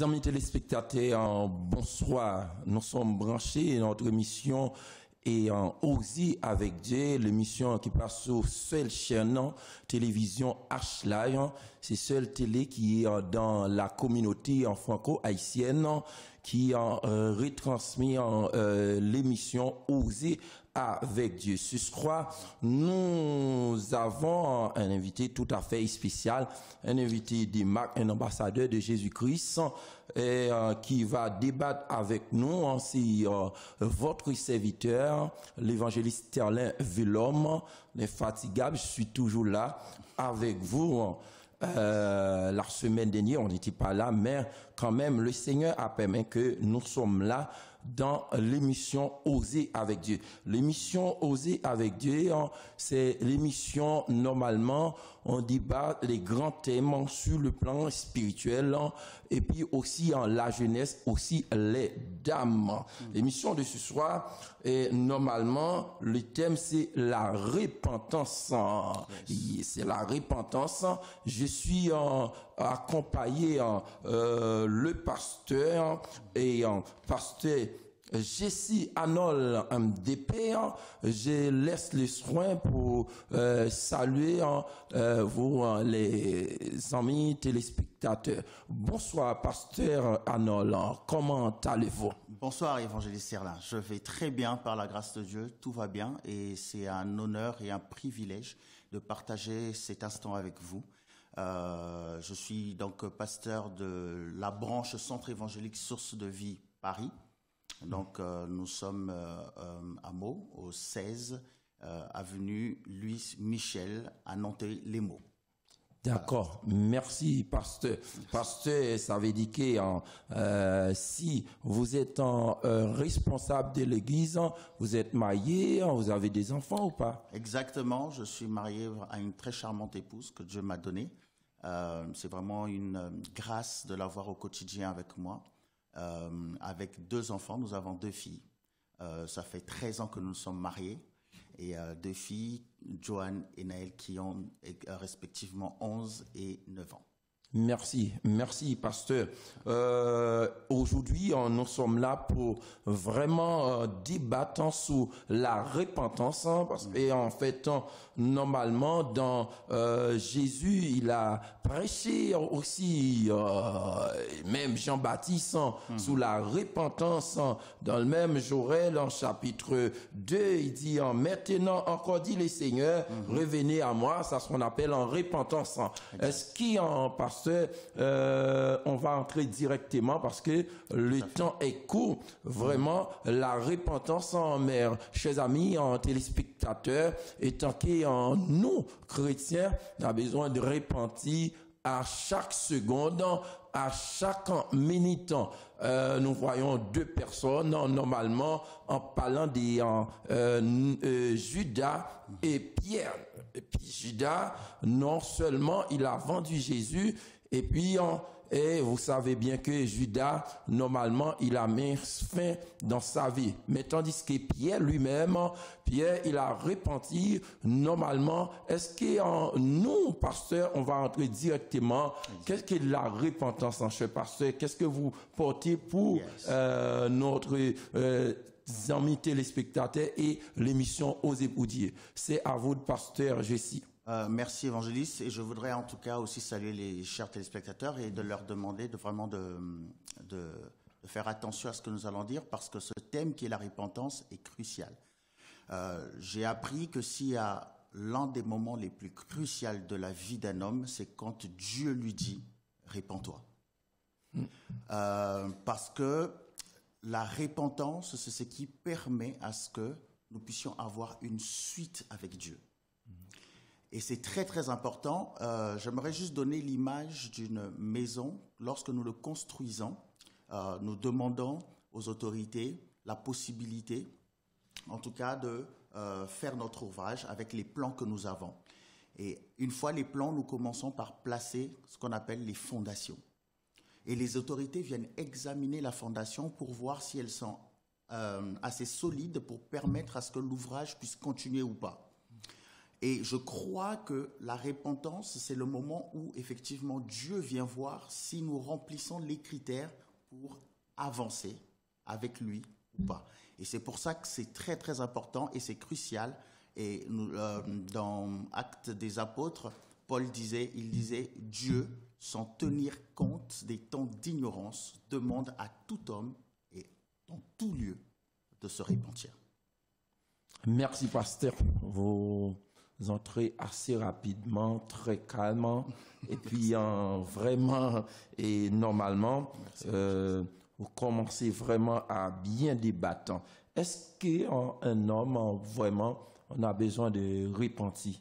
Amis téléspectateurs, bonsoir. Nous sommes branchés dans notre émission et en Oser avec Dieu, l'émission qui passe sur seule chaîne télévision H-Live. C'est seule télé qui est dans la communauté en franco-haïtienne qui retransmet l'émission Oser avec Dieu. Ce soir, nous avons un invité tout à fait spécial, un invité des marques, un ambassadeur de Jésus-Christ, qui va débattre avec nous. C'est votre serviteur, l'évangéliste Sterling Villhomme, l'infatigable. Je suis toujours là avec vous. La semaine dernière, on n'était pas là, mais quand même, le Seigneur a permis que nous sommes là dans l'émission Oser avec Dieu. L'émission Oser avec Dieu, c'est l'émission, normalement, on débat les grands thèmes sur le plan spirituel, et puis aussi la jeunesse, aussi les dames. L'émission de ce soir, est normalement, le thème, c'est la repentance. C'est la repentance. Je suis accompagné le pasteur et pasteur Jessie Arnold MDP. Je laisse les soins pour saluer vous les amis téléspectateurs. Bonsoir pasteur Arnold, comment allez-vous? Bonsoir évangéliste Serlin, je vais très bien par la grâce de Dieu, tout va bien et c'est un honneur et un privilège de partager cet instant avec vous. Je suis donc pasteur de la branche Centre évangélique Source de Vie Paris. Donc nous sommes à Meaux, au 16 avenue Louis Michel à Nantes-les-Meaux. D'accord, merci pasteur. Pasteur, ça veut dire que si vous êtes responsable de l'église, vous êtes marié, vous avez des enfants ou pas? Exactement, je suis marié à une très charmante épouse que Dieu m'a donnée. C'est vraiment une grâce de l'avoir au quotidien avec moi. Avec 2 enfants, nous avons 2 filles. Ça fait 13 ans que nous sommes mariés. Et 2 filles, Joanne et Naël, qui ont respectivement 11 et 9 ans. Merci, merci pasteur. Aujourd'hui, nous sommes là pour vraiment débattre sur la repentance, parce que en fait, normalement, dans Jésus, il a prêché aussi, même Jean-Baptiste, sur la repentance. Dans le même Joël, en chapitre 2, il dit, maintenant encore dit le Seigneur, revenez à moi, ça ce qu'on appelle en repentance. Est-ce qu'il en pasteur, on va entrer directement parce que le temps est court. Vraiment, la repentance en mer, chers amis, en téléspectateurs, étant que nous, chrétiens, on a besoin de repentir à chaque seconde, à chaque minute. Nous voyons 2 personnes, normalement, en parlant de Judas et Pierre. Et puis Judas, non seulement il a vendu Jésus, et puis, et vous savez bien que Judas, normalement, il a mis fin dans sa vie. Mais tandis que Pierre lui-même, Pierre, il a repenti, normalement. Est-ce que nous, pasteur, on va entrer directement? Qu'est-ce que la repentance, cher pasteur? Qu'est-ce que vous portez pour notre amis téléspectateurs et l'émission Oser pour Dieu? C'est à vous, pasteur Jessie. Merci évangéliste, et je voudrais en tout cas aussi saluer les chers téléspectateurs et de leur demander de vraiment de faire attention à ce que nous allons dire, parce que ce thème qui est la repentance est crucial. J'ai appris que s'il y a l'un des moments les plus cruciaux de la vie d'un homme, c'est quand Dieu lui dit « répands-toi ». Parce que la repentance, c'est ce qui permet à ce que nous puissions avoir une suite avec Dieu. Et c'est très très important. J'aimerais juste donner l'image d'une maison. Lorsque nous le construisons, nous demandons aux autorités la possibilité, en tout cas, de faire notre ouvrage avec les plans que nous avons. Et une fois les plans, nous commençons par placer ce qu'on appelle les fondations. Et les autorités viennent examiner la fondation pour voir si elles sont assez solides pour permettre à ce que l'ouvrage puisse continuer ou pas. Et je crois que la repentance, c'est le moment où effectivement Dieu vient voir si nous remplissons les critères pour avancer avec lui ou pas. Et c'est pour ça que c'est très très important et c'est crucial. Et nous, dans Actes des Apôtres, Paul disait, Dieu, sans tenir compte des temps d'ignorance, demande à tout homme et dans tout lieu de se repentir. Merci, pasteur. Vous entrez assez rapidement, très calmement, et puis vraiment et normalement, vous commencez vraiment à bien débattre. Est-ce qu'un homme, vraiment, on a besoin de repentir?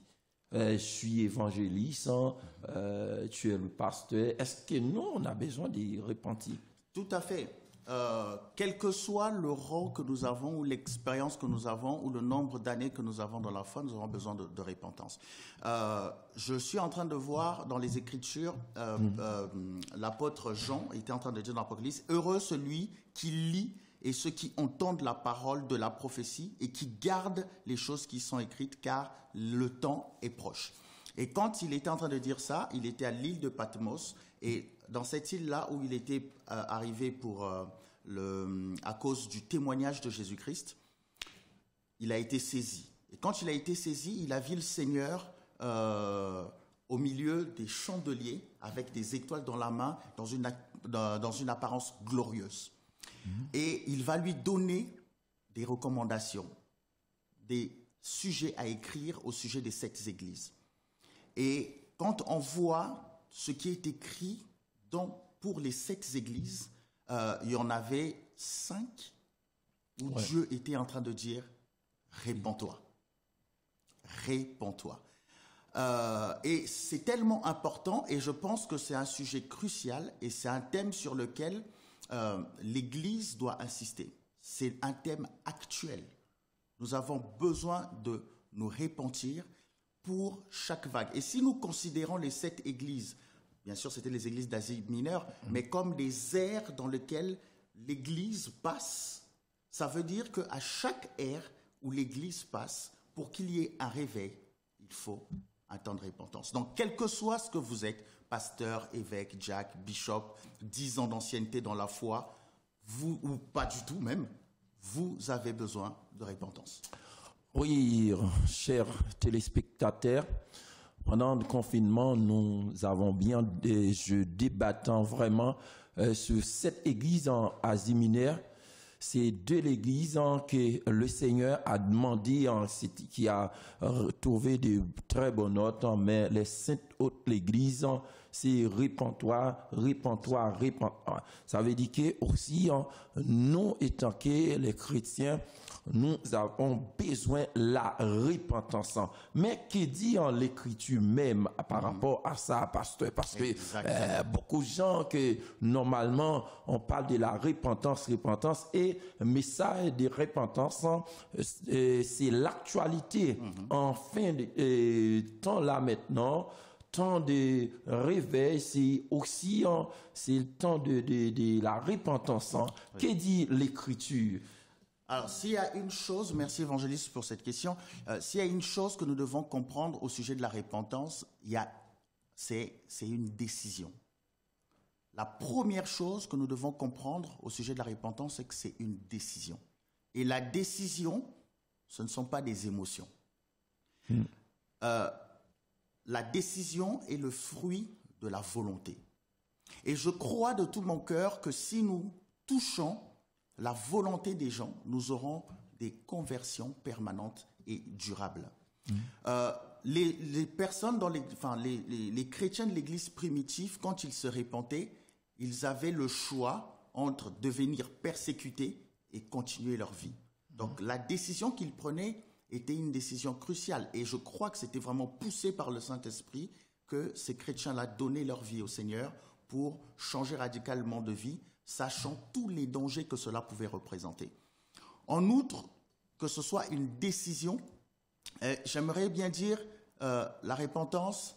Je suis évangéliste, tu es le pasteur. Est-ce que nous, on a besoin de repentir? Tout à fait. Quel que soit le rang que nous avons, ou l'expérience que nous avons, ou le nombre d'années que nous avons dans la foi, nous avons besoin de repentance. Je suis en train de voir dans les Écritures, l'apôtre Jean était en train de dire dans l'Apocalypse, « Heureux celui qui lit et ceux qui entendent la parole de la prophétie et qui gardent les choses qui sont écrites, car le temps est proche. » Et quand il était en train de dire ça, il était à l'île de Patmos, et dans cette île-là où il était arrivé à cause du témoignage de Jésus-Christ, il a été saisi. Et quand il a été saisi, il a vu le Seigneur au milieu des chandeliers avec des étoiles dans la main, dans une apparence glorieuse. Et il va lui donner des recommandations, des sujets à écrire au sujet des 7 églises. Et quand on voit ce qui est écrit pour les 7 églises, il y en avait 5 où Dieu était en train de dire « Répands-toi, répands-toi ». Et c'est tellement important, et je pense que c'est un sujet crucial, et c'est un thème sur lequel l'Église doit insister. C'est un thème actuel. Nous avons besoin de nous repentir pour chaque vague. Et si nous considérons les 7 églises, bien sûr c'était les églises d'Asie mineure, mais comme des ères dans lesquelles l'Église passe, ça veut dire qu'à chaque ère où l'Église passe, pour qu'il y ait un réveil, il faut un temps de repentance. Donc, quel que soit ce que vous êtes, pasteur, évêque, Jack, bishop, 10 ans d'ancienneté dans la foi, vous, ou pas du tout même, vous avez besoin de repentance. Oui, chers téléspectateurs, pendant le confinement, nous avons bien des jeux débattant vraiment sur cette église en Asie mineure. C'est de l'église que le Seigneur a demandé, qui a trouvé de très bonnes notes, mais les 5 autres l'église, c'est répands-toi, répands-toi, répands-toi. Ça veut dire que aussi, nous étant que les chrétiens, nous avons besoin de la repentance. Mais qui dit en l'écriture même par rapport à ça, pasteur? Parce que beaucoup de gens que normalement on parle de la repentance et le message de repentance, c'est l'actualité. En fin de temps là maintenant, temps de réveil, c'est aussi c'est le temps de la repentance. Que dit l'écriture? Alors, s'il y a une chose, merci évangéliste pour cette question, s'il y a une chose que nous devons comprendre au sujet de la repentance, c'est une décision. La première chose que nous devons comprendre au sujet de la repentance, c'est que c'est une décision. Et la décision, ce ne sont pas des émotions. La décision est le fruit de la volonté. Et je crois de tout mon cœur que si nous touchons la volonté des gens, nous aurons des conversions permanentes et durables. Les personnes, les chrétiens de l'Église primitive, quand ils se repentaient, ils avaient le choix entre devenir persécutés et continuer leur vie. Donc la décision qu'ils prenaient était une décision cruciale. Et je crois que c'était vraiment poussé par le Saint-Esprit que ces chrétiens-là donnaient leur vie au Seigneur pour changer radicalement de vie, sachant tous les dangers que cela pouvait représenter. En outre, que ce soit une décision, j'aimerais bien dire, la repentance,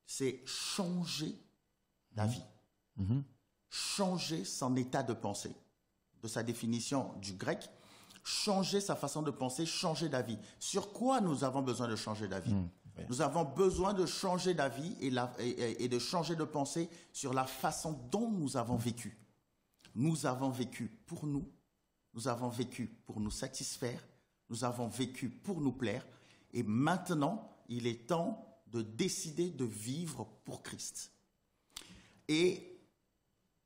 c'est changer d'avis, changer son état de pensée. De sa définition du grec, changer sa façon de penser, changer d'avis. Sur quoi nous avons besoin de changer d'avis? Ouais. Nous avons besoin de changer d'avis et de changer de pensée sur la façon dont nous avons vécu. Nous avons vécu pour nous. Nous avons vécu pour nous satisfaire. Nous avons vécu pour nous plaire. Et maintenant, il est temps de décider de vivre pour Christ. Et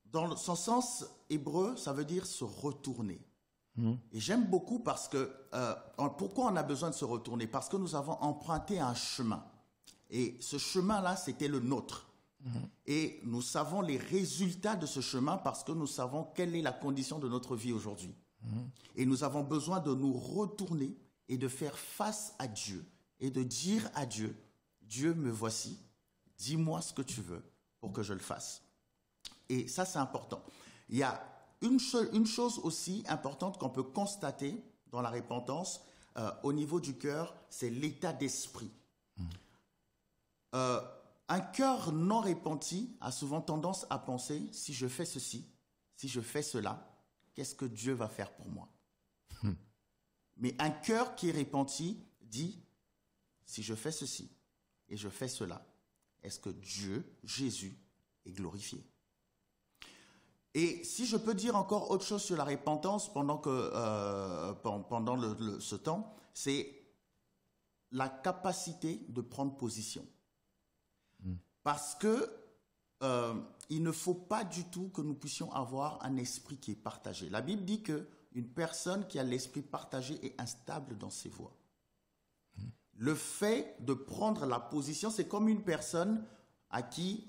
dans son sens hébreu, ça veut dire se retourner. Et j'aime beaucoup parce que, pourquoi on a besoin de se retourner? Parce que nous avons emprunté un chemin. Et ce chemin-là, c'était le nôtre. Et nous savons les résultats de ce chemin parce que nous savons quelle est la condition de notre vie aujourd'hui. Et nous avons besoin de nous retourner et de faire face à Dieu et de dire à Dieu, Dieu, me voici, dis-moi ce que tu veux pour que je le fasse. Et ça, c'est important. Il y a une chose aussi importante qu'on peut constater dans la repentance au niveau du cœur, c'est l'état d'esprit. Un cœur non repenti a souvent tendance à penser, si je fais ceci, si je fais cela, qu'est-ce que Dieu va faire pour moi? Mais un cœur qui est repenti dit, si je fais ceci et je fais cela, est-ce que Dieu, Jésus, est glorifié? Et si je peux dire encore autre chose sur la repentance pendant ce temps, c'est la capacité de prendre position. Parce que il ne faut pas du tout que nous puissions avoir un esprit qui est partagé. La Bible dit qu'une personne qui a l'esprit partagé est instable dans ses voies. Le fait de prendre la position, c'est comme une personne à qui,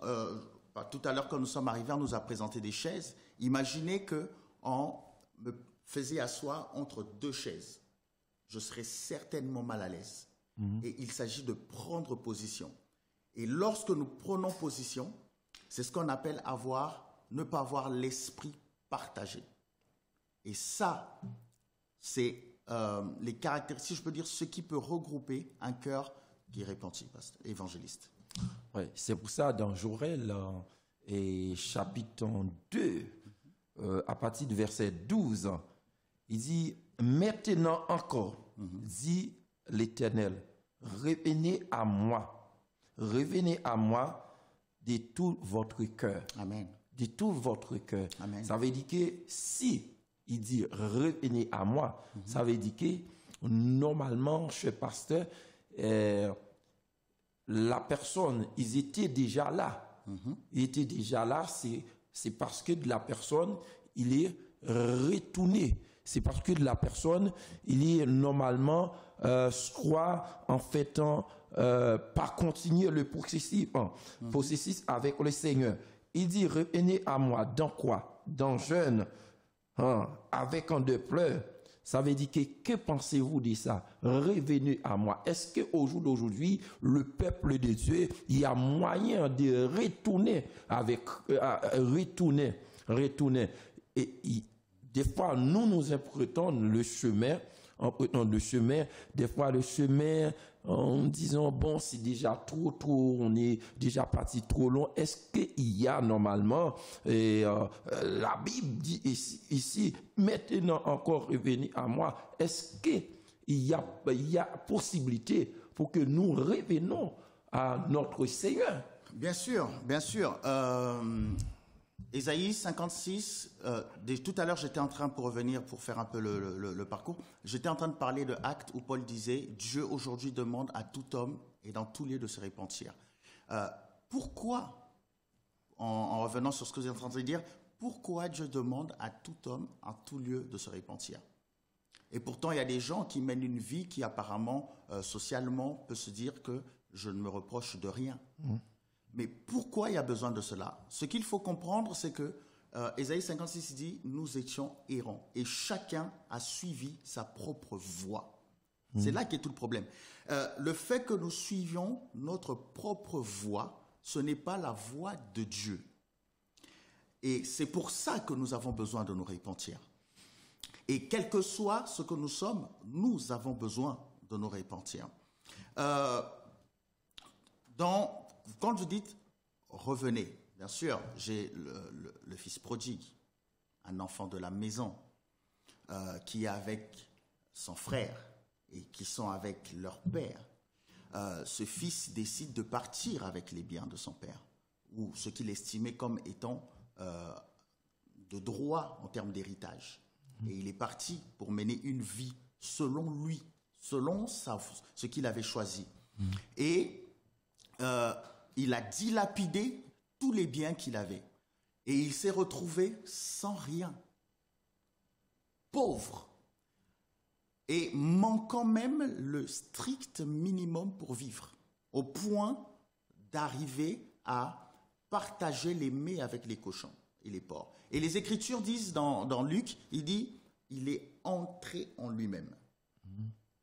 tout à l'heure quand nous sommes arrivés, on nous a présenté des chaises. Imaginez qu'on me faisait asseoir entre deux chaises. Je serais certainement mal à l'aise. Et il s'agit de prendre position. Et lorsque nous prenons position, c'est ce qu'on appelle ne pas avoir l'esprit partagé. Et ça, c'est les caractéristiques, je peux dire, ce qui peut regrouper un cœur qui est repenti, évangéliste. Oui, c'est pour ça, dans Joël, chapitre 2, à partir du verset 12, il dit, maintenant encore, dit l'Éternel, revenez à moi de tout votre cœur. Amen. De tout votre cœur. Amen. Ça veut dire que si il dit revenez à moi, ça veut dire que normalement, chez pasteur, la personne, ils étaient déjà là. Ils étaient déjà là, c'est parce que de la personne, il est retourné. C'est parce que de la personne, il est normalement, soit en fait, pas continuer le processus avec le Seigneur. Il dit, revenez à moi. Dans quoi? Dans jeûne, avec un de pleurs. Ça veut dire que pensez-vous de ça? Revenez à moi. Est-ce qu'au jour d'aujourd'hui, le peuple de Dieu, il y a moyen de retourner retourner. Et des fois, nous interprétons le chemin, des fois le chemin, en disant, bon, c'est déjà trop, on est déjà parti trop long. Est-ce qu'il y a normalement, la Bible dit ici, maintenant encore revenez à moi, est-ce qu'il y a possibilité pour que nous revenons à notre Seigneur? Bien sûr, bien sûr. Ésaïe 56, tout à l'heure j'étais en train, pour revenir, pour faire un peu le parcours, j'étais en train de parler de Actes où Paul disait « Dieu aujourd'hui demande à tout homme et dans tout lieu de se repentir ». Pourquoi, en revenant sur ce que vous êtes en train de dire, pourquoi Dieu demande à tout homme, en tout lieu de se repentir? Et pourtant, il y a des gens qui mènent une vie qui apparemment, socialement, peut se dire que je ne me reproche de rien. Mais pourquoi il y a besoin de cela? Ce qu'il faut comprendre, c'est que Ésaïe 56 dit « Nous étions errants et chacun a suivi sa propre voie ». C'est là qu'est tout le problème. Le fait que nous suivions notre propre voie, ce n'est pas la voie de Dieu. Et c'est pour ça que nous avons besoin de nous repentir. Et quel que soit ce que nous sommes, nous avons besoin de nous repentir. Quand vous dites « revenez », bien sûr, j'ai le fils prodigue, un enfant de la maison, qui est avec son frère et qui sont avec leur père. ce fils décide de partir avec les biens de son père, ou ce qu'il estimait comme étant de droit en termes d'héritage. Et il est parti pour mener une vie selon lui, selon ce qu'il avait choisi. Et il a dilapidé tous les biens qu'il avait. Et il s'est retrouvé sans rien, pauvre, et manquant même le strict minimum pour vivre, au point d'arriver à partager les mets avec les cochons et les porcs. Et les Écritures disent dans Luc, il dit, il est entré en lui-même.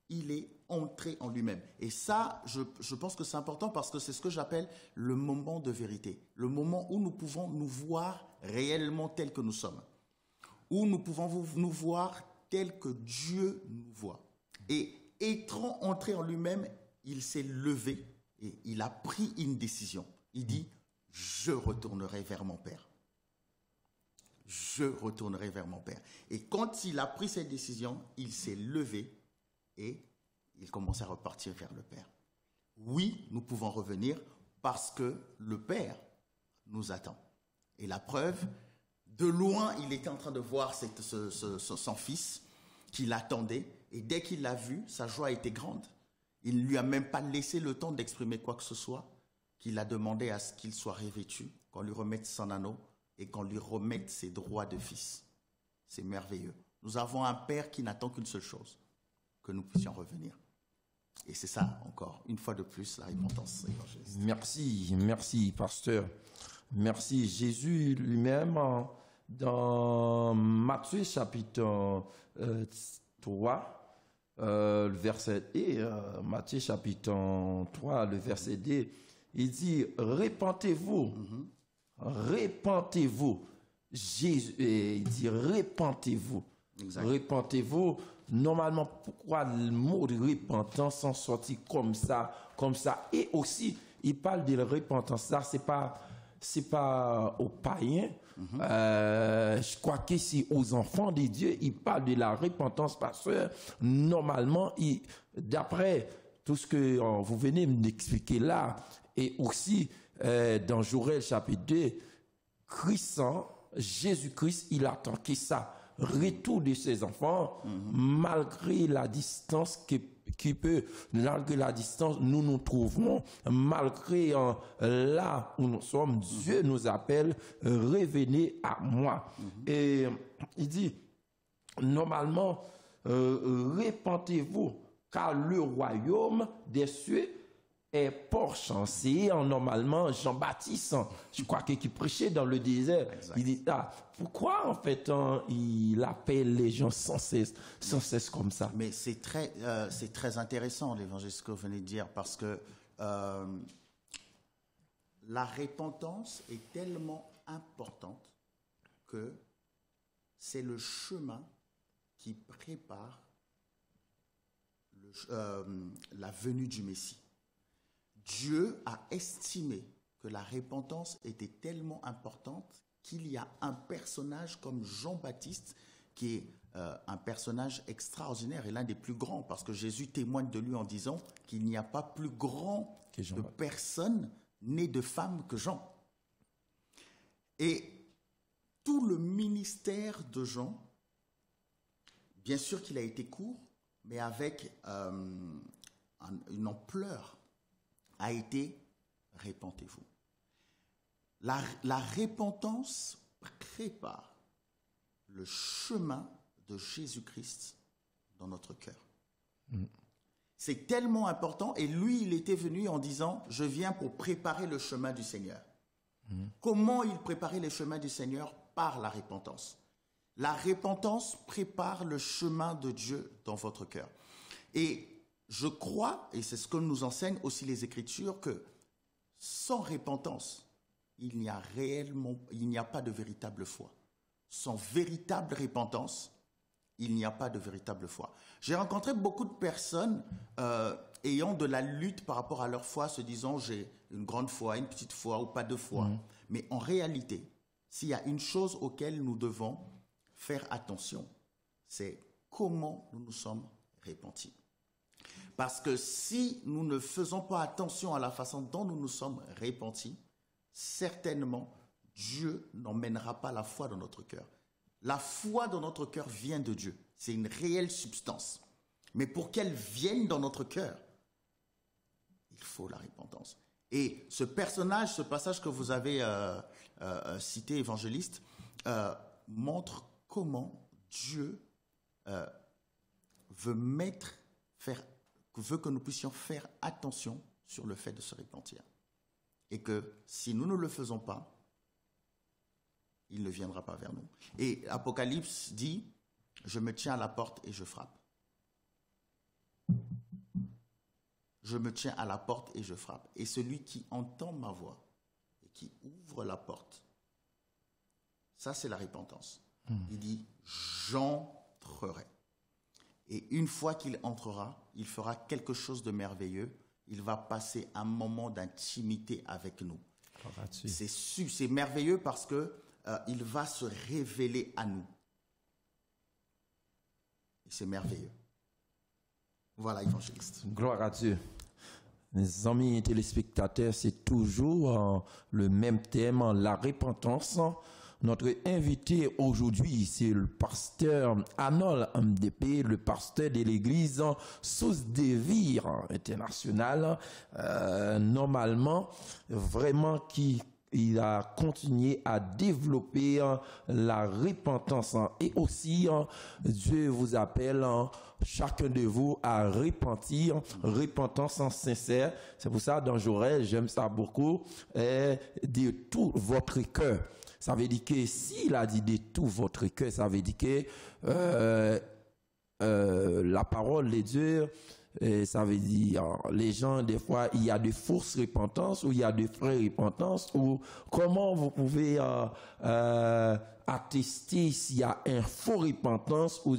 Il est entré en lui-même. Et ça, je pense que c'est important parce que c'est ce que j'appelle le moment de vérité. Le moment où nous pouvons nous voir réellement tels que nous sommes. Où nous pouvons nous voir tels que Dieu nous voit. Et étant entré en lui-même, il s'est levé et il a pris une décision. Il dit, je retournerai vers mon Père. Je retournerai vers mon Père. Et quand il a pris cette décision, il s'est levé et il commence à repartir vers le Père. Oui, nous pouvons revenir parce que le Père nous attend. Et la preuve, de loin, il était en train de voir son fils qui l'attendait. Et dès qu'il l'a vu, sa joie était grande. Il ne lui a même pas laissé le temps d'exprimer quoi que ce soit, qu'il a demandé à ce qu'il soit revêtu, qu'on lui remette son anneau et qu'on lui remette ses droits de fils. C'est merveilleux. Nous avons un Père qui n'attend qu'une seule chose, que nous puissions revenir. Et c'est ça, encore, une fois de plus, la repentance évangéliste. Merci, pasteur. Merci. Jésus lui-même, dans Matthieu chapitre 3, le verset 1, Matthieu chapitre 3, le verset 2, il dit, repentez-vous, repentez-vous. Jésus, il dit, repentez-vous. Exact. Repentez-vous. Normalement, pourquoi le mot de repentance en sortit comme ça? Et aussi, il parle de la repentance. Ça, c'est pas aux païens. Je crois que c'est aux enfants de Dieu. Il parle de la repentance parce que normalement, d'après tout ce que vous venez m'expliquer là, et aussi dans Joël chapitre 2, Jésus-Christ, il attend que ça. Retour de ses enfants, malgré la distance malgré la distance nous nous trouvons, malgré là où nous sommes, Dieu nous appelle, revenez à moi. Et il dit, normalement, repentez-vous, car le royaume des cieux est proche. C'est normalement Jean-Baptiste, je crois qu'il prêchait dans le désert. Exact. Il dit, pourquoi en fait il appelle les gens sans cesse comme ça? Mais c'est très intéressant l'évangile ce que vous venez de dire parce que la repentance est tellement importante que c'est le chemin qui prépare la venue du Messie. Dieu a estimé que la repentance était tellement importante qu'il y a un personnage comme Jean-Baptiste qui est un personnage extraordinaire et l'un des plus grands parce que Jésus témoigne de lui en disant qu'il n'y a pas plus grand de personne née de femme que Jean. Et tout le ministère de Jean, bien sûr qu'il a été court, mais avec une ampleur, a été « repentez-vous ». La repentance prépare le chemin de Jésus-Christ dans notre cœur. C'est tellement important. Et lui, il était venu en disant, je viens pour préparer le chemin du Seigneur. Comment il préparait le chemin du Seigneur? Par la repentance. La repentance prépare le chemin de Dieu dans votre cœur. Et je crois, et c'est ce que nous enseignent aussi les Écritures, que sans repentance, il n'y a pas de véritable foi. Sans véritable repentance, il n'y a pas de véritable foi. J'ai rencontré beaucoup de personnes ayant de la lutte par rapport à leur foi, se disant j'ai une grande foi, une petite foi ou pas de foi. Mais en réalité, s'il y a une chose auquel nous devons faire attention, c'est comment nous nous sommes repentis. Parce que si nous ne faisons pas attention à la façon dont nous nous sommes repentis, certainement, Dieu n'emmènera pas la foi dans notre cœur. La foi dans notre cœur vient de Dieu. C'est une réelle substance. Mais pour qu'elle vienne dans notre cœur, il faut la repentance. Et ce personnage, ce passage que vous avez cité, évangéliste, montre comment Dieu veut que nous puissions faire attention sur le fait de se repentir. Et que si nous ne le faisons pas, il ne viendra pas vers nous. Et Apocalypse dit, je me tiens à la porte et je frappe. Je me tiens à la porte et je frappe. Et celui qui entend ma voix et qui ouvre la porte, ça c'est la repentance. Il dit, j'entrerai. Et une fois qu'il entrera, il fera quelque chose de merveilleux. Il va passer un moment d'intimité avec nous. C'est merveilleux parce que il va se révéler à nous. Et c'est merveilleux. Voilà, évangéliste. Gloire à Dieu. Les amis téléspectateurs, c'est toujours le même thème, la repentance. Notre invité aujourd'hui, c'est le pasteur Arnold MDP, le pasteur de l'église Source de Vie internationale. Normalement, vraiment il a continué à développer la repentance. Et aussi, Dieu vous appelle chacun de vous à repentir, repentance sincère. C'est pour ça, dans Joël, j'aime ça beaucoup, de tout votre cœur. Ça veut dire que s'il a dit de tout votre cœur, ça veut dire que la parole de Dieu, ça veut dire, les gens, des fois, il y a de fausses repentances ou il y a de vraies repentances. Ou comment vous pouvez attester s'il y a un faux repentance ou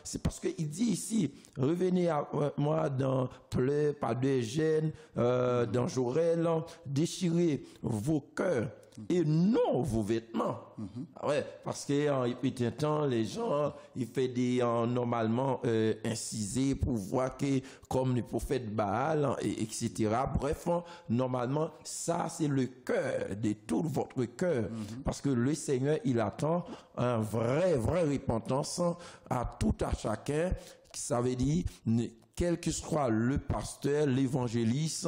c'est parce qu'il dit ici, revenez à moi dans pleurs, pas de gêne, dans Joël, déchirez vos cœurs et non vos vêtements. Ouais, parce que il peut un temps les gens ils font des normalement incisés pour voir que comme le prophète Baal etc. Bref, normalement ça c'est le cœur de tout votre cœur parce que le Seigneur il attend un vraie repentance à tout à chacun. Ça veut dire quel que soit le pasteur, l'évangéliste,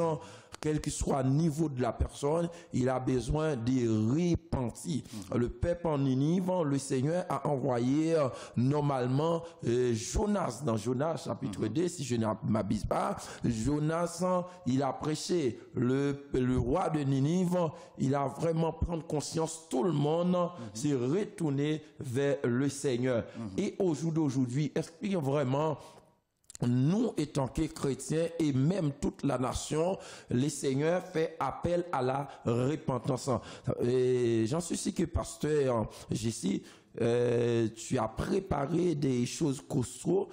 quel que soit le niveau de la personne, il a besoin de repentir. Le peuple en Ninive, le Seigneur a envoyé normalement Jonas, dans Jonas chapitre 2, si je ne m'abuse pas. Jonas, il a prêché le roi de Ninive, il a vraiment prendre conscience, tout le monde s'est retourné vers le Seigneur. Et au jour d'aujourd'hui, est-ce qu'il y a vraiment nous, étant que chrétiens et même toute la nation, le Seigneur fait appel à la repentance. J'en suis sûr que pasteur Jessie, tu as préparé des choses costauds.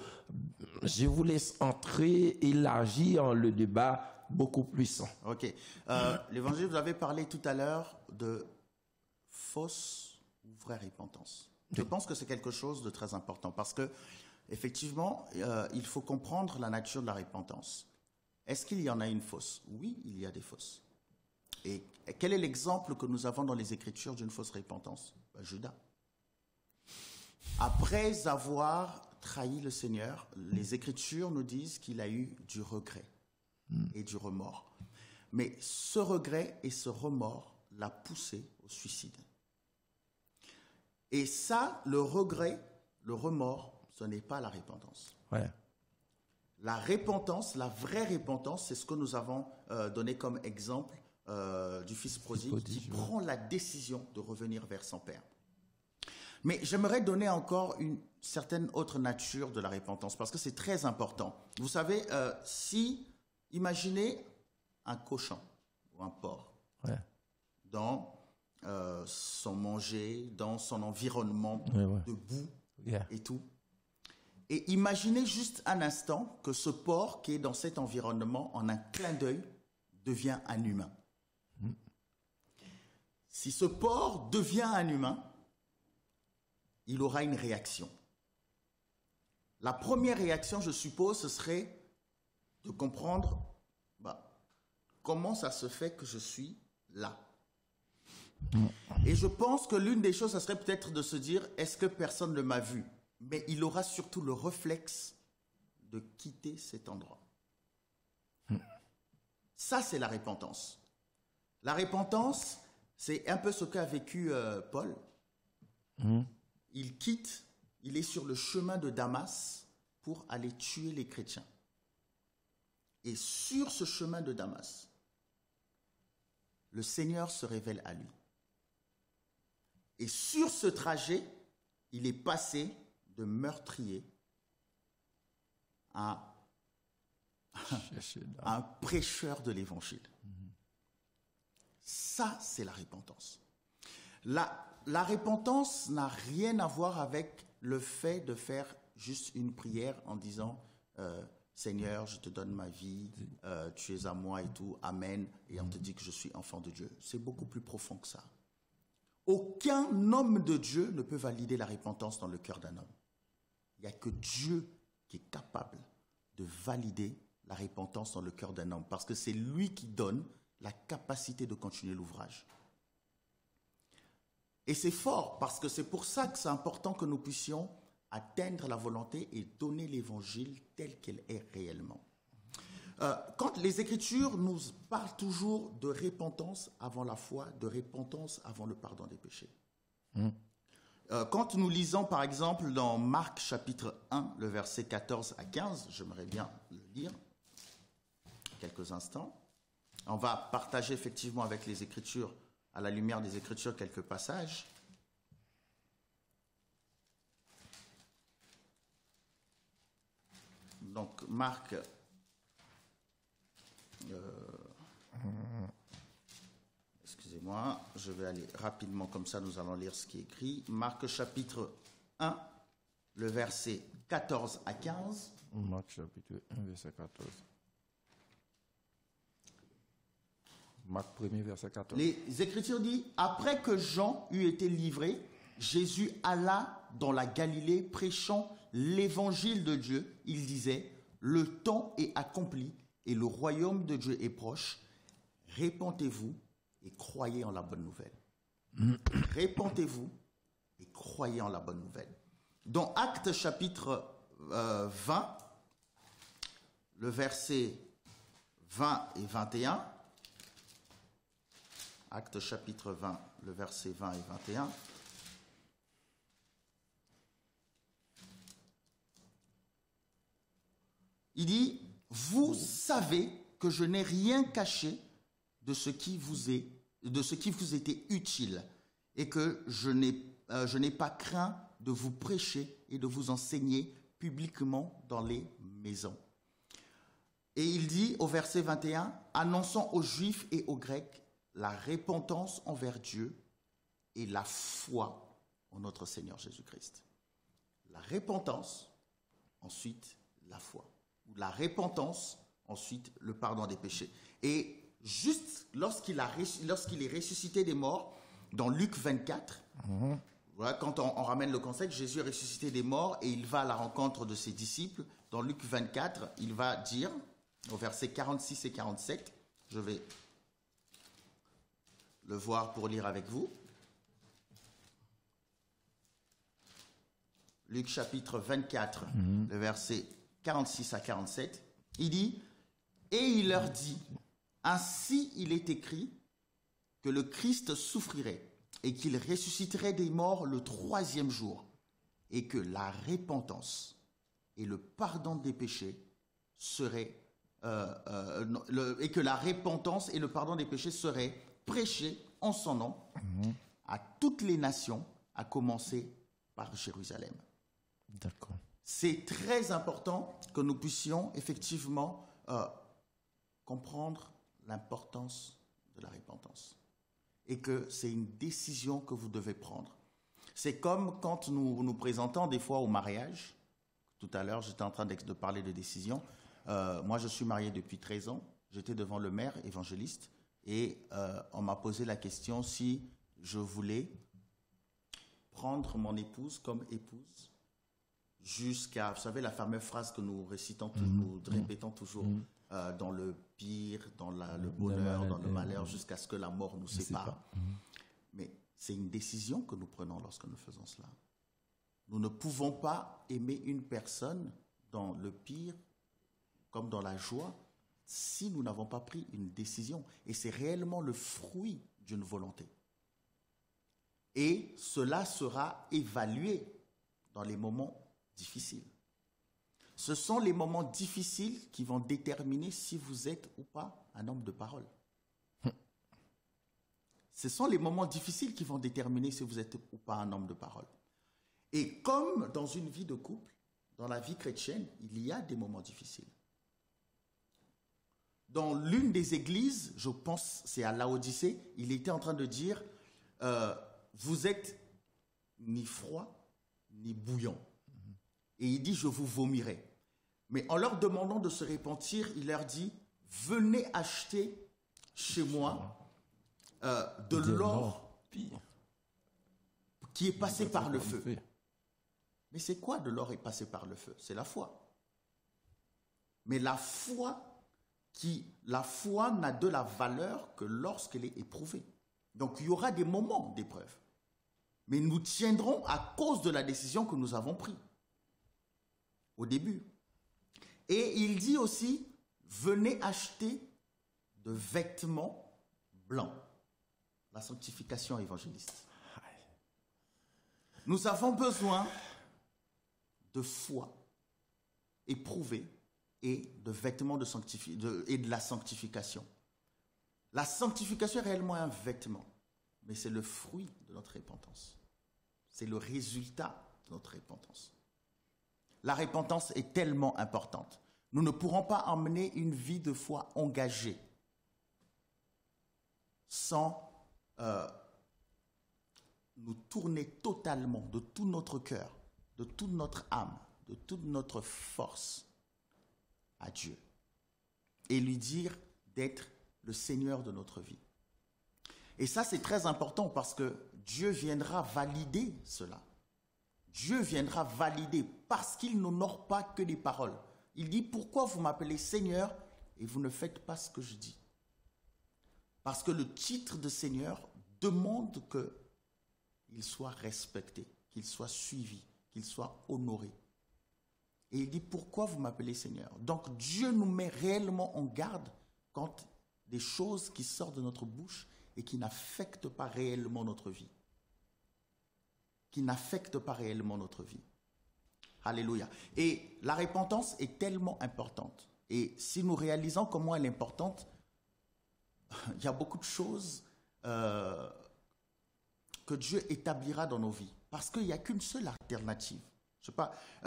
Je vous laisse entrer, élargir le débat beaucoup plus. Ok. L'évangile, vous avez parlé tout à l'heure de fausse ou vraie repentance. Je pense que c'est quelque chose de très important parce que effectivement, il faut comprendre la nature de la repentance. Est-ce qu'il y en a une fausse? Oui, il y a des fausses. Et quel est l'exemple que nous avons dans les Écritures d'une fausse repentance? Judas. Après avoir trahi le Seigneur, les Écritures nous disent qu'il a eu du regret et du remords. Mais ce regret et ce remords l'a poussé au suicide. Et ça, le regret, le remords, ce n'est pas la repentance. Ouais. La repentance, la vraie repentance, c'est ce que nous avons donné comme exemple du fils prodigue qui prend la décision de revenir vers son père. Mais j'aimerais donner encore une certaine autre nature de la repentance parce que c'est très important. Vous savez, imaginez un cochon ou un porc dans son manger, dans son environnement de boue et tout. Et imaginez juste un instant que ce porc qui est dans cet environnement, en un clin d'œil, devient un humain. Si ce porc devient un humain, il aura une réaction. La première réaction, je suppose, ce serait de comprendre comment ça se fait que je suis là. Et je pense que l'une des choses, ça serait peut-être de se dire, est-ce que personne ne m'a vu? Mais il aura surtout le réflexe de quitter cet endroit. Ça, c'est la repentance. La repentance, c'est un peu ce qu'a vécu Paul. Il quitte, il est sur le chemin de Damas pour aller tuer les chrétiens. Et sur ce chemin de Damas, le Seigneur se révèle à lui. Et sur ce trajet, il est passé de meurtrier à un prêcheur de l'évangile. Ça, c'est la repentance. La repentance n'a rien à voir avec le fait de faire juste une prière en disant Seigneur, je te donne ma vie, tu es à moi et tout, Amen, et on te dit que je suis enfant de Dieu. C'est beaucoup plus profond que ça. Aucun homme de Dieu ne peut valider la repentance dans le cœur d'un homme. Il n'y a que Dieu qui est capable de valider la repentance dans le cœur d'un homme, parce que c'est lui qui donne la capacité de continuer l'ouvrage. Et c'est fort, parce que c'est pour ça que c'est important que nous puissions atteindre la volonté et donner l'évangile tel qu'elle est réellement. Quand les Écritures nous parlent toujours de repentance avant la foi, de repentance avant le pardon des péchés. Quand nous lisons par exemple dans Marc chapitre 1, le verset 14 à 15, j'aimerais bien le lire quelques instants. On va partager effectivement avec les Écritures, à la lumière des Écritures, quelques passages. Donc Marc, excusez-moi, je vais aller rapidement comme ça, nous allons lire ce qui est écrit. Marc chapitre 1, le verset 14 à 15. Marc chapitre 1, verset 14. Marc 1er, verset 14. Les Écritures disent, après que Jean eut été livré, Jésus alla dans la Galilée prêchant l'évangile de Dieu. Il disait, le temps est accompli et le royaume de Dieu est proche. Répentez-vous et croyez en la bonne nouvelle. Répentez-vous et croyez en la bonne nouvelle. Dans Actes chapitre 20, le verset 20 et 21, Actes chapitre 20, le verset 20 et 21. Il dit, vous savez que je n'ai rien caché de ce qui vous était utile et que je n'ai pas craint de vous prêcher et de vous enseigner publiquement dans les maisons. Et il dit au verset 21, annonçant aux Juifs et aux Grecs la repentance envers Dieu et la foi en notre Seigneur Jésus-Christ. La repentance, ensuite la foi. Ou la repentance, ensuite le pardon des péchés. Et juste lorsqu'il est ressuscité des morts, dans Luc 24, voilà, quand on ramène le concept, Jésus est ressuscité des morts et il va à la rencontre de ses disciples. Dans Luc 24, il va dire, au verset 46 et 47, je vais le voir pour lire avec vous. Luc chapitre 24, le verset 46 à 47, il dit, et il leur dit, ainsi il est écrit que le Christ souffrirait et qu'il ressusciterait des morts le 3e jour et que la repentance et le pardon des péchés seraient et que la repentance et le pardon des péchés seraient prêchés en son nom à toutes les nations, à commencer par Jérusalem. D'accord. C'est très important que nous puissions effectivement comprendre l'importance de la repentance et que c'est une décision que vous devez prendre. C'est comme quand nous nous présentons des fois au mariage. Tout à l'heure, j'étais en train de parler de décision. Moi, je suis marié depuis 13 ans. J'étais devant le maire évangéliste et on m'a posé la question si je voulais prendre mon épouse comme épouse jusqu'à, vous savez, la fameuse phrase que nous récitons, nous répétons toujours, dans le pire, dans le bonheur, dans le malheur, jusqu'à ce que la mort nous sépare. Mais c'est une décision que nous prenons lorsque nous faisons cela. Nous ne pouvons pas aimer une personne dans le pire comme dans la joie si nous n'avons pas pris une décision. Et c'est réellement le fruit d'une volonté. Et cela sera évalué dans les moments difficiles. Ce sont les moments difficiles qui vont déterminer si vous êtes ou pas un homme de parole. Ce sont les moments difficiles qui vont déterminer si vous êtes ou pas un homme de parole. Et comme dans une vie de couple, dans la vie chrétienne, il y a des moments difficiles. Dans l'une des églises, je pense c'est à Laodicée, il était en train de dire vous êtes ni froid ni bouillant. Et il dit je vous vomirai. Mais en leur demandant de se repentir, il leur dit venez acheter chez moi de l'or qui est passé par le feu. Mais c'est quoi de l'or est passé par le feu? C'est la foi. Mais la foi n'a de la valeur que lorsqu'elle est éprouvée. Donc il y aura des moments d'épreuve. Mais nous tiendrons à cause de la décision que nous avons prise au début. Et il dit aussi, venez acheter de vêtements blancs. La sanctification évangéliste. Nous avons besoin de foi éprouvée et de vêtements et de la sanctification. La sanctification est réellement un vêtement, mais c'est le fruit de notre repentance. C'est le résultat de notre repentance. La repentance est tellement importante. Nous ne pourrons pas emmener une vie de foi engagée sans nous tourner totalement de tout notre cœur, de toute notre âme, de toute notre force à Dieu et lui dire d'être le Seigneur de notre vie. Et ça, c'est très important parce que Dieu viendra valider cela. Dieu viendra valider parce qu'il n'honore pas que des paroles. Il dit, pourquoi vous m'appelez Seigneur et vous ne faites pas ce que je dis? Parce que le titre de Seigneur demande qu'il soit respecté, qu'il soit suivi, qu'il soit honoré. Et il dit, pourquoi vous m'appelez Seigneur? Donc Dieu nous met réellement en garde quand des choses qui sortent de notre bouche et qui n'affectent pas réellement notre vie. Qui n'affectent pas réellement notre vie. Alléluia. Et la repentance est tellement importante. Et si nous réalisons comment elle est importante, il y a beaucoup de choses que Dieu établira dans nos vies. Parce qu'il n'y a qu'une seule alternative. Je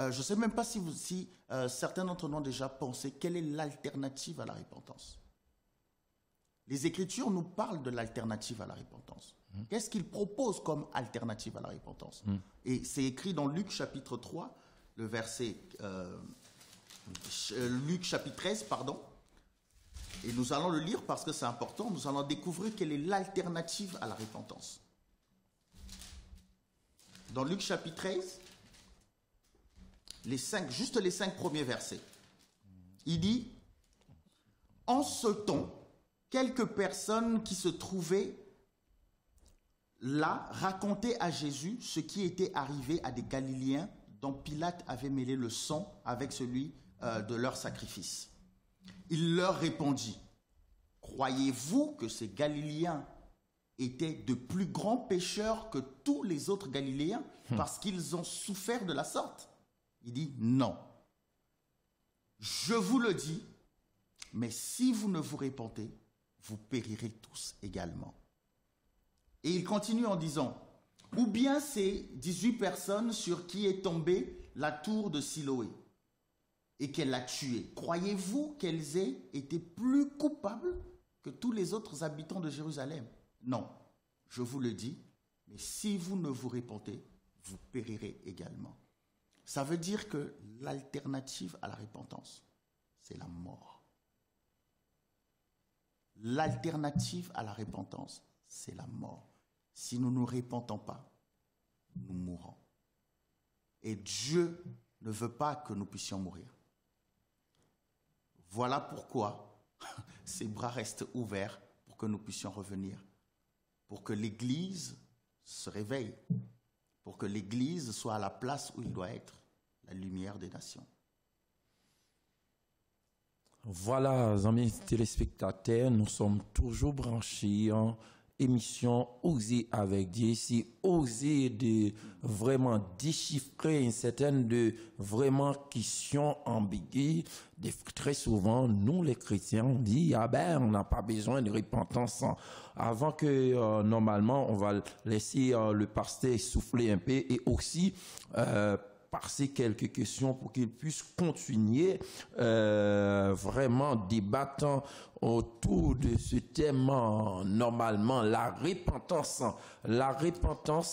ne sais même pas si certains d'entre nous ont déjà pensé quelle est l'alternative à la repentance. Les Écritures nous parlent de l'alternative à la repentance. Qu'est-ce qu'ils proposent comme alternative à la repentance? Et c'est écrit dans Luc chapitre 3, le verset... Luc chapitre 13, pardon. Et nous allons le lire parce que c'est important. Nous allons découvrir quelle est l'alternative à la repentance. Dans Luc chapitre 13, juste les 5 premiers versets. Il dit, en ce temps, quelques personnes qui se trouvaient là racontaient à Jésus ce qui était arrivé à des Galiléens dont Pilate avait mêlé le sang avec celui de leur sacrifice. Il leur répondit, « Croyez-vous que ces Galiléens étaient de plus grands pécheurs que tous les autres Galiléens parce qu'ils ont souffert de la sorte ?» Il dit, « Non. Je vous le dis, mais si vous ne vous repentez, vous périrez tous également. » Et il continue en disant, « Ou bien ces 18 personnes sur qui est tombée la tour de Siloé et qu'elle a tué, croyez-vous qu'elles aient été plus coupables que tous les autres habitants de Jérusalem? Non, je vous le dis, mais si vous ne vous repentez, vous périrez également. » Ça veut dire que l'alternative à la repentance, c'est la mort. L'alternative à la repentance, c'est la mort. Si nous ne nous repentons pas, nous mourrons. Et Dieu ne veut pas que nous puissions mourir. Voilà pourquoi ses bras restent ouverts pour que nous puissions revenir, pour que l'Église se réveille, pour que l'Église soit à la place où il doit être, la lumière des nations. Voilà, amis téléspectateurs, nous sommes toujours branchés en émission Oser avec Dieu. C'est oser de vraiment déchiffrer une certaine de vraiment questions ambiguës. Très souvent, nous les chrétiens, on dit, ah ben, on n'a pas besoin de repentance. Avant que, normalement, on va laisser le pasteur souffler un peu et aussi, passer quelques questions pour qu'il puisse continuer vraiment débattant autour de ce thème. Normalement, la repentance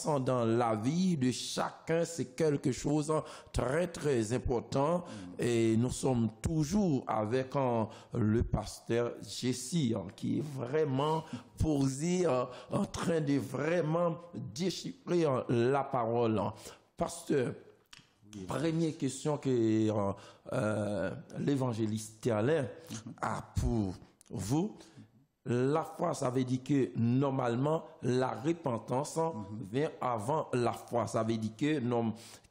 dans la vie de chacun, c'est quelque chose de très très important. Et nous sommes toujours avec le pasteur Jessie qui est vraiment posé en train de vraiment déchiffrer la parole. Pasteur, première question que l'évangéliste Alain a pour vous. La foi, ça veut dire que normalement, la repentance vient avant la foi. Ça veut dire que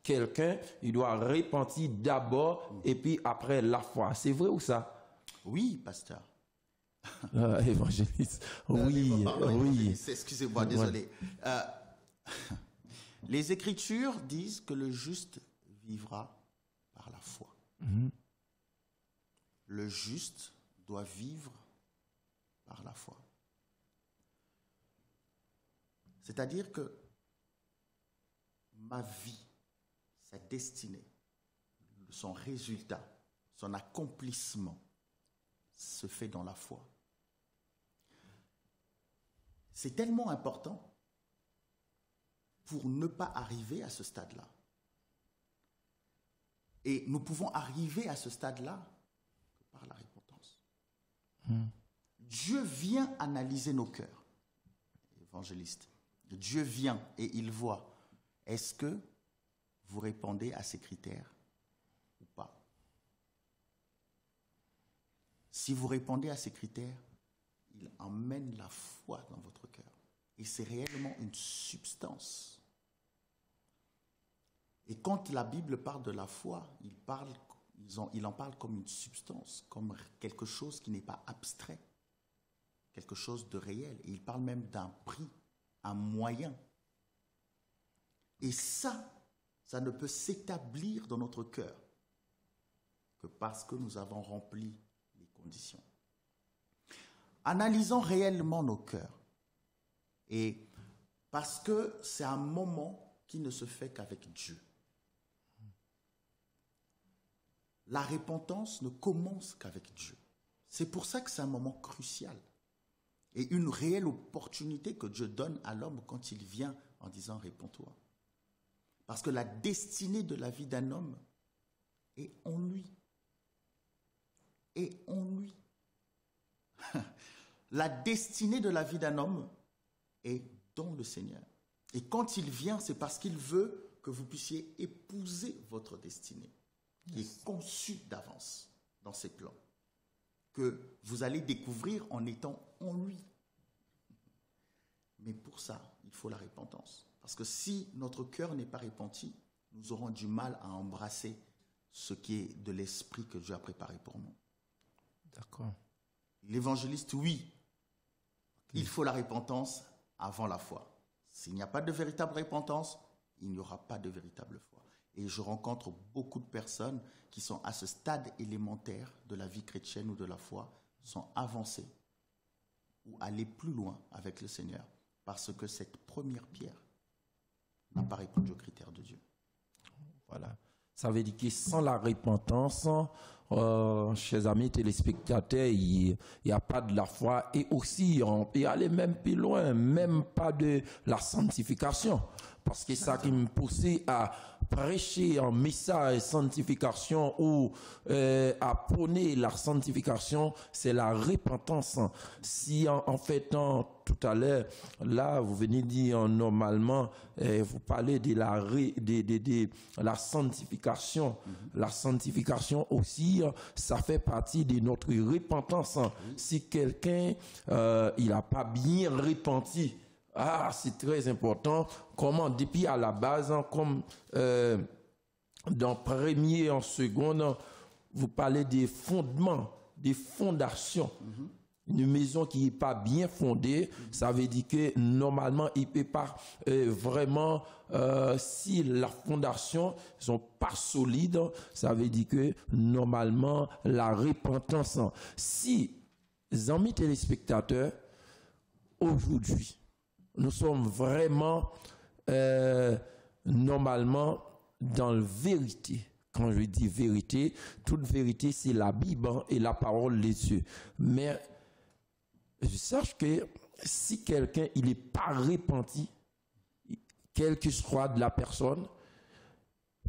quelqu'un, il doit repentir d'abord et puis après la foi. C'est vrai ou ça? Oui, pasteur. Évangéliste. Oui, oui. Excusez-moi, désolé. Les Écritures disent que le juste vivra par la foi. Le juste doit vivre par la foi. C'est-à-dire que ma vie, sa destinée, son résultat, son accomplissement se fait dans la foi. C'est tellement important pour ne pas arriver à ce stade-là. Et nous pouvons arriver à ce stade-là que par la repentance. Dieu vient analyser nos cœurs, évangéliste. Dieu vient et il voit. Est-ce que vous répondez à ces critères ou pas? Si vous répondez à ces critères, il emmène la foi dans votre cœur. Et c'est réellement une substance. Et quand la Bible parle de la foi, il en parle comme une substance, comme quelque chose qui n'est pas abstrait, quelque chose de réel. Et il parle même d'un prix, un moyen. Et ça ne peut s'établir dans notre cœur que parce que nous avons rempli les conditions. Analysons réellement nos cœurs. Et parce que c'est un moment qui ne se fait qu'avec Dieu. La repentance ne commence qu'avec Dieu. C'est pour ça que c'est un moment crucial et une réelle opportunité que Dieu donne à l'homme quand il vient en disant « réponds-toi ». Parce que la destinée de la vie d'un homme est en lui. Et en lui. La destinée de la vie d'un homme est dans le Seigneur. Et quand il vient, c'est parce qu'il veut que vous puissiez épouser votre destinée, qui est conçue d'avance dans ses plans, que vous allez découvrir en étant en lui. Mais pour ça, il faut la repentance. Parce que si notre cœur n'est pas repenti, nous aurons du mal à embrasser ce qui est de l'esprit que Dieu a préparé pour nous. D'accord. L'évangéliste, oui, il faut la repentance avant la foi. S'il n'y a pas de véritable repentance, il n'y aura pas de véritable foi. Et je rencontre beaucoup de personnes qui sont à ce stade élémentaire de la vie chrétienne ou de la foi, sont avancées ou aller plus loin avec le Seigneur, parce que cette première pierre n'a pas répondu aux critères de Dieu. Voilà. Ça veut dire que sans la repentance, chers amis téléspectateurs, il n'y a pas de la foi. Et aussi, on peut aller même plus loin, même pas de la sanctification. Parce que ça qui me pousse à prêcher un message de sanctification ou à prôner la sanctification, c'est la repentance. Si en fait, tout à l'heure, là, vous venez dire normalement, vous parlez de la sanctification. La sanctification aussi, ça fait partie de notre repentance. Si quelqu'un, il n'a pas bien repenti, c'est très important. Comment, depuis à la base, comme dans premier en seconde, vous parlez des fondements, des fondations. Une maison qui n'est pas bien fondée, ça veut dire que normalement, il ne peut pas vraiment, si la fondation ne sont pas solides, ça veut dire que normalement, la repentance. Si, amis téléspectateurs, aujourd'hui, nous sommes vraiment, normalement, dans la vérité. Quand je dis vérité, toute vérité, c'est la Bible et la parole des cieux. Mais je sache que si quelqu'un, il n'est pas repenti, quel que soit de la personne,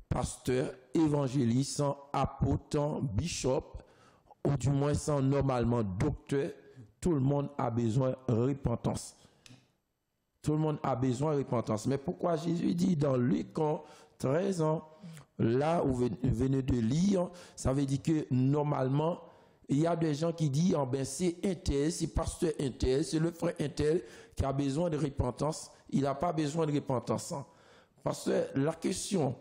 pasteur, évangéliste, apôtre, bishop, ou du moins sans normalement docteur, tout le monde a besoin de repentance. Tout le monde a besoin de repentance. Mais pourquoi Jésus dit dans Luc 13 ans, là où vous venez de lire, ça veut dire que normalement, il y a des gens qui disent, c'est un tel, c'est pasteur un tel, c'est le frère un tel qui a besoin de repentance. Il n'a pas besoin de repentance. Parce que la question,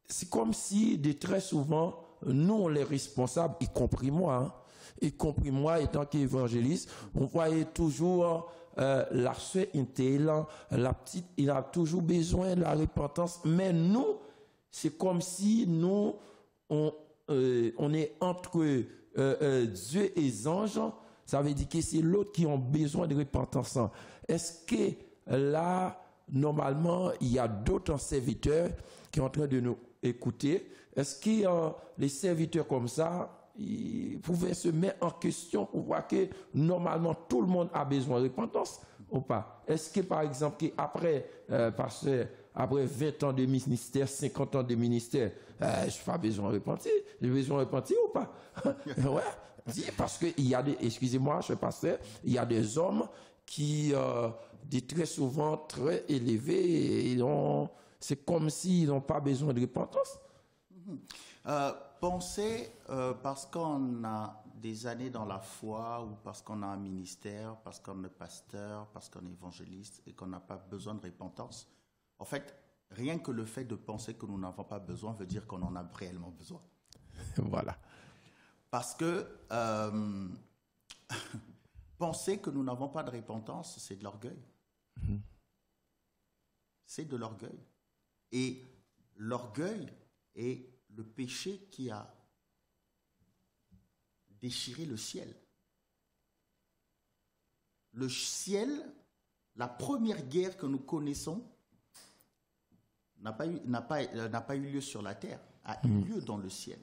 c'est comme si, de très souvent, nous, les responsables, y compris moi étant qu'évangéliste, on voyait toujours la soeur interne, la petite, il a toujours besoin de la repentance. Mais nous, c'est comme si nous, on est entre Dieu et les anges. Ça veut dire que c'est l'autre qui ont besoin de repentance. Est-ce que là, normalement, il y a d'autres serviteurs qui sont en train de nous écouter? Est-ce que les serviteurs comme ça, ils pouvaient se mettre en question pour voir que normalement tout le monde a besoin de repentance ou pas? Est-ce que par exemple, après 20 ans de ministère, 50 ans de ministère, je n'ai pas besoin de repentir? J'ai besoin de repentir ou pas? Ouais, parce qu'il y a des, excusez-moi, je pasteur, il y a des hommes qui, très souvent très élevés, et c'est comme s'ils n'ont pas besoin de repentance. Pensez, parce qu'on a des années dans la foi, ou parce qu'on a un ministère, parce qu'on est pasteur, parce qu'on est évangéliste, et qu'on n'a pas besoin de repentance. En fait, rien que le fait de penser que nous n'avons pas besoin veut dire qu'on en a réellement besoin. Voilà. Parce que penser que nous n'avons pas de repentance, c'est de l'orgueil. C'est de l'orgueil. Et l'orgueil est le péché qui a déchiré le ciel. Le ciel, la première guerre que nous connaissons, n'a pas eu lieu sur la terre, a eu lieu dans le ciel.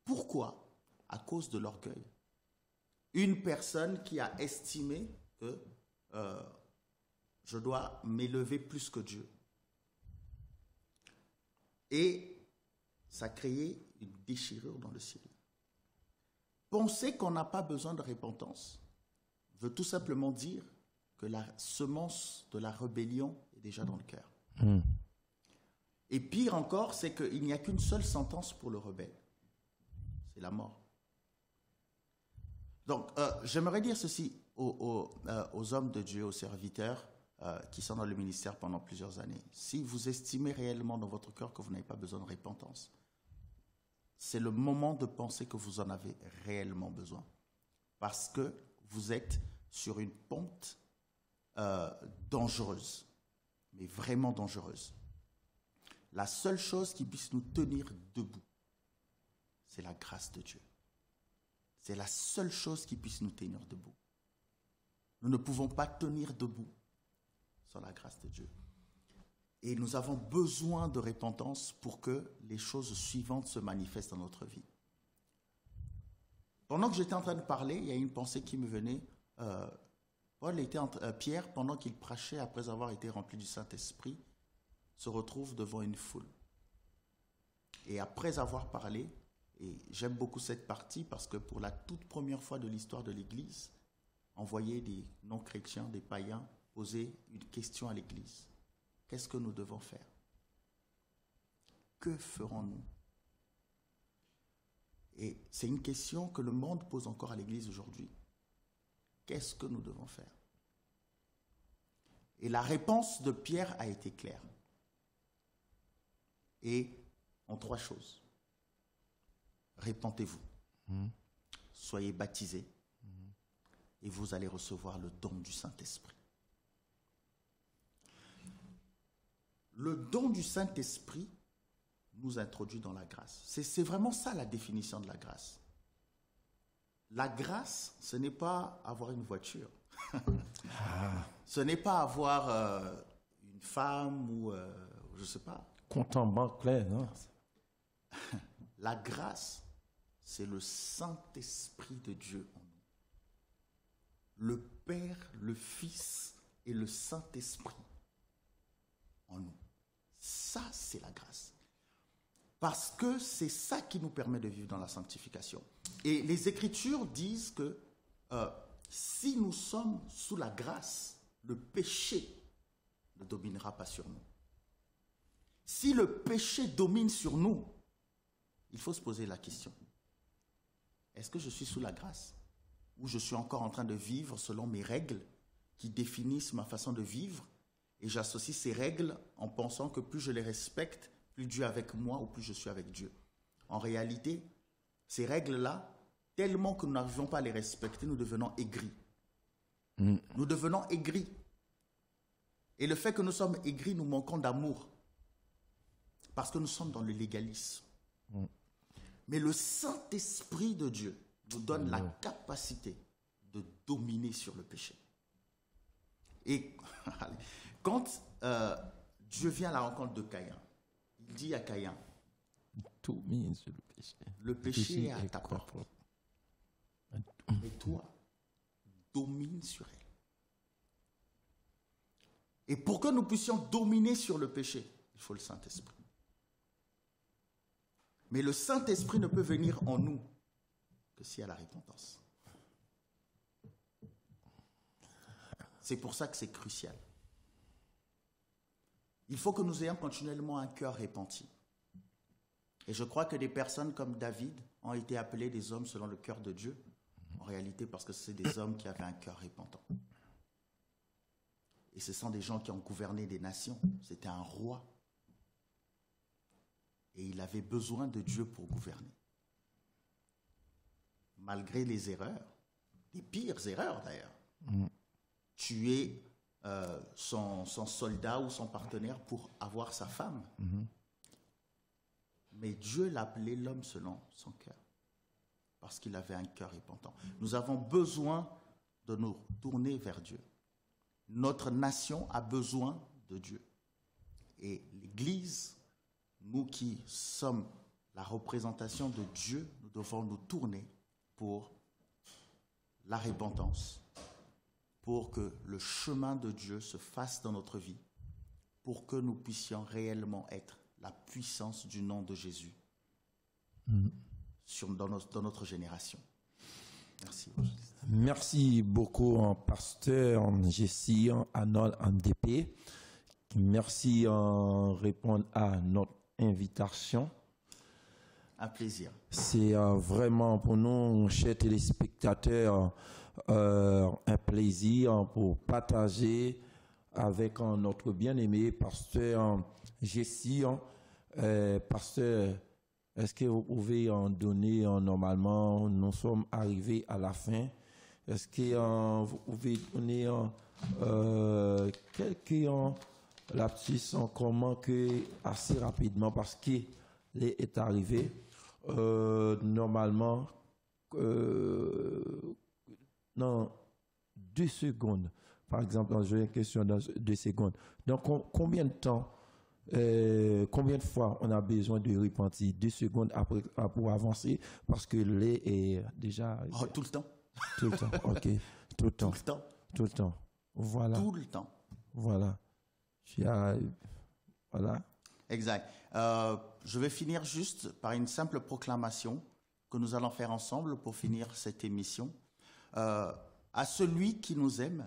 Pourquoi? À cause de l'orgueil. Une personne qui a estimé que je dois m'élever plus que Dieu. Et ça a créé une déchirure dans le ciel. Penser qu'on n'a pas besoin de repentance veut tout simplement dire que la semence de la rébellion est déjà dans le cœur. Et pire encore, c'est qu'il n'y a qu'une seule sentence pour le rebelle. C'est la mort. Donc, j'aimerais dire ceci aux hommes de Dieu, aux serviteurs qui sont dans le ministère pendant plusieurs années. Si vous estimez réellement dans votre cœur que vous n'avez pas besoin de repentance, c'est le moment de penser que vous en avez réellement besoin. Parce que vous êtes sur une pente dangereuse, mais vraiment dangereuse. La seule chose qui puisse nous tenir debout, c'est la grâce de Dieu. C'est la seule chose qui puisse nous tenir debout. Nous ne pouvons pas tenir debout sans la grâce de Dieu. Et nous avons besoin de repentance pour que les choses suivantes se manifestent dans notre vie. Pendant que j'étais en train de parler, il y a une pensée qui me venait. Pierre, pendant qu'il prêchait, après avoir été rempli du Saint-Esprit, se retrouve devant une foule. Et après avoir parlé, et j'aime beaucoup cette partie parce que pour la toute première fois de l'histoire de l'Église, on voyait des non-chrétiens, des païens poser une question à l'Église. Qu'est-ce que nous devons faire? Que ferons-nous? Et c'est une question que le monde pose encore à l'Église aujourd'hui. Qu'est-ce que nous devons faire? Et la réponse de Pierre a été claire. Et en 3 choses. Répentez-vous, soyez baptisés, et vous allez recevoir le don du Saint-Esprit. Le don du Saint-Esprit nous introduit dans la grâce. C'est vraiment ça la définition de la grâce. La grâce, ce n'est pas avoir une voiture. Ce n'est pas avoir une femme ou je ne sais pas. Compte en banque clair, non? La grâce, c'est le Saint-Esprit de Dieu en nous. Le Père, le Fils et le Saint-Esprit en nous. Ça, c'est la grâce. Parce que c'est ça qui nous permet de vivre dans la sanctification. Et les Écritures disent que si nous sommes sous la grâce, le péché ne dominera pas sur nous. Si le péché domine sur nous, il faut se poser la question. Est-ce que je suis sous la grâce? Ou je suis encore en train de vivre selon mes règles qui définissent ma façon de vivre et j'associe ces règles en pensant que plus je les respecte, plus Dieu est avec moi ou plus je suis avec Dieu. En réalité, ces règles-là, tellement que nous n'arrivons pas à les respecter, nous devenons aigris. Nous devenons aigris. Et le fait que nous sommes aigris, nous manquons d'amour. Parce que nous sommes dans le légalisme. Mais le Saint-Esprit de Dieu nous donne la capacité de dominer sur le péché. Et quand Dieu vient à la rencontre de Caïn, il dit à Caïn, Domine sur le péché. Le péché est à ta porte. Mais toi, domine sur elle. Et pour que nous puissions dominer sur le péché, il faut le Saint-Esprit. Mais le Saint-Esprit ne peut venir en nous que s'il y a la repentance. C'est pour ça que c'est crucial. Il faut que nous ayons continuellement un cœur repenti. Et je crois que des personnes comme David ont été appelés des hommes selon le cœur de Dieu, en réalité parce que c'est des hommes qui avaient un cœur repentant. Et ce sont des gens qui ont gouverné des nations. C'était un roi. Et il avait besoin de Dieu pour gouverner. Malgré les erreurs, les pires erreurs d'ailleurs. Tuer son soldat ou son partenaire pour avoir sa femme. Mais Dieu l'appelait l'homme selon son cœur. Parce qu'il avait un cœur repentant. Nous avons besoin de nous tourner vers Dieu. Notre nation a besoin de Dieu. Et l'Église, nous qui sommes la représentation de Dieu, nous devons nous tourner pour la repentance, pour que le chemin de Dieu se fasse dans notre vie, pour que nous puissions réellement être la puissance du nom de Jésus dans notre génération. Merci. Merci beaucoup, pasteur Jessie, Arnold NDP. Merci en répondre à notre invitation. Un plaisir. C'est vraiment pour nous, chers téléspectateurs, un plaisir pour partager avec notre bien-aimé pasteur Jessie. Pasteur, est-ce que vous pouvez en donner normalement? Nous sommes arrivés à la fin. Est-ce que vous pouvez donner quelques lapsus en comment que assez rapidement parce qu'il est arrivé normalement dans 2 secondes. Par exemple, j'ai une question dans 2 secondes. Donc, combien de temps, combien de fois on a besoin de repentir? 2 secondes après, pour avancer parce que lait est déjà... Oh, tout le temps. Tout le temps, ok. Tout le temps. Tout le temps. Tout le temps. Voilà. Tout le temps. Voilà. Voilà. Exact. Je vais finir juste par une simple proclamation que nous allons faire ensemble pour finir cette émission. À celui qui nous aime,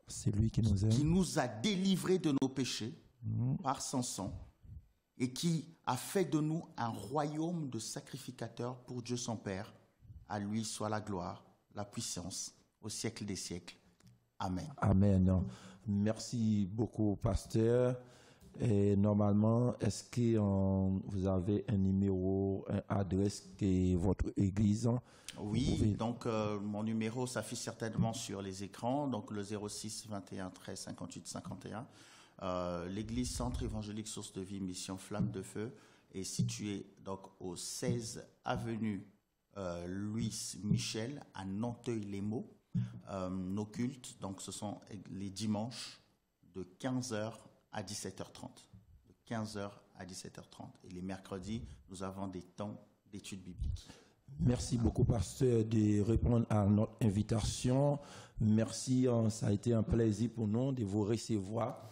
Celui qui nous aime, qui nous a délivrés de nos péchés par son sang et qui a fait de nous un royaume de sacrificateurs pour Dieu son Père. À lui soit la gloire, la puissance au siècle des siècles. Amen. Amen. Merci beaucoup, pasteur. Et normalement, est-ce que vous avez un numéro, une adresse que votre église? Oui, donc mon numéro s'affiche certainement sur les écrans, donc le 06 21 13 58 51. L'église Centre Évangélique Source de Vie Mission Flamme de Feu est située donc au 16 avenue Louis Michel à Nanteuil-les-Maux. Nos cultes, donc ce sont les dimanches de 15h à 17h30. De 15h à 17h30. Et les mercredis, nous avons des temps d'études bibliques. Merci beaucoup, pasteur, de répondre à notre invitation. Merci, ça a été un plaisir pour nous de vous recevoir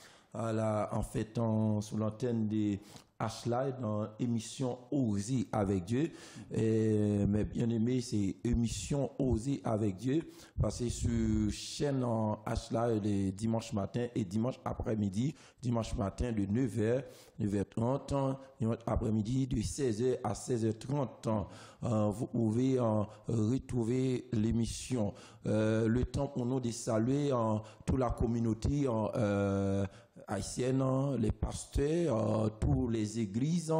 sur l'antenne de H-Live dans l'émission Oser avec Dieu. Mais bien aimé, c'est émission Oser avec Dieu, parce que sur chaîne en H-Live les dimanche matin et dimanche après-midi, dimanche matin de 9h, 9h30, dimanche après-midi de 16h à 16h30. Vous pouvez retrouver l'émission. Le temps pour nous de saluer toute la communauté haïtienne, les pasteurs, toutes les églises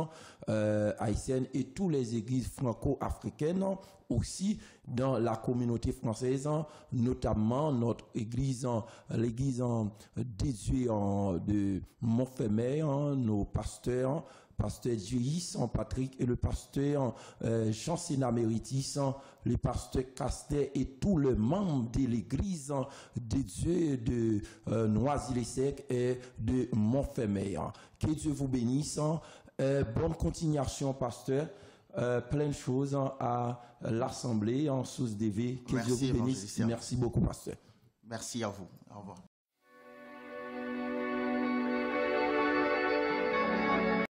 haïtiennes et toutes les églises franco-africaines aussi dans la communauté française, notamment notre église, l'église dédiée de Montfermeil, nos pasteurs, pasteur Jéhis Patrick et le pasteur Jean-Sénat Méritis, le pasteur Castet et tous les membres de l'église de Dieu de Noisy-le-Sec et de Montfermeil. Que Dieu vous bénisse. Bonne continuation, pasteur. Plein de choses à l'Assemblée en sous-DV. Que Dieu vous bénisse. Merci beaucoup, pasteur. Merci à vous. Au revoir.